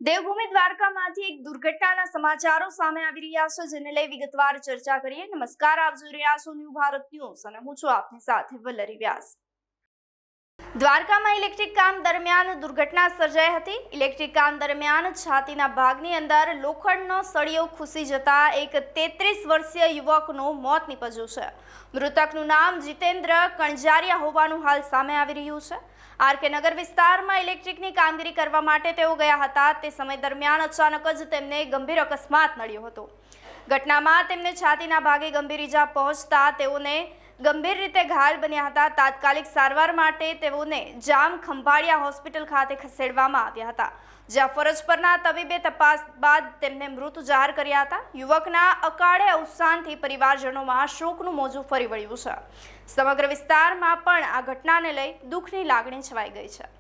દેવભૂમિ દ્વારકામાંથી એક દુર્ઘટનાના સમાચારો સામે આવી રહ્યા છે, જેને લઈ વિગતવાર ચર્ચા કરીએ. નમસ્કાર, આપ જોઈ રહ્યા છો ન્યૂ ભારત ન્યૂઝ અને હું છું આપની સાથે વલ્લરી વ્યાસ. દ્વારકામાં ઇલેક્ટ્રિક કામ દરમિયાન દુર્ઘટના સર્જાઈ હતી. ઇલેક્ટ્રિક કામ દરમિયાન છાતીના ભાગની અંદર લોખંડનો સળિયો ખુસી જતા એક 33 વર્ષીય યુવકનું મોત નીપજ્યું છે. મૃતકનું નામ જીતેન્દ્ર કણજારિયા હોવાનું હાલ સામે આવી રહ્યું છે. આરકે નગર વિસ્તારમાં ઇલેક્ટ્રિકની કામગીરી કરવા માટે તેઓ ગયા હતા. તે સમય દરમિયાન અચાનક જ તેમને ગંભીર અકસ્માત નડ્યો હતો. ઘટનામાં તેમને છાતીના ભાગે ગંભીર ઈજા પહોંચતા તેઓને ગંભીર રીતે ઘાયલ બન્યા હતા. તાત્કાલિક સારવાર માટે તેઓને જામ ખંભાળિયા હોસ્પિટલ ખાતે ખસેડવામાં આવ્યા હતા, જ્યાં ફરજ પરના તબીબે તપાસ બાદ તેમને મૃત જાહેર કર્યા હતા. યુવકના અકાળે અવસાનથી પરિવારજનોમાં શોકનું મોજું ફરી વળ્યું છે. સમગ્ર વિસ્તારમાં પણ આ ઘટનાને લઈ દુઃખની લાગણી છવાઈ ગઈ છે.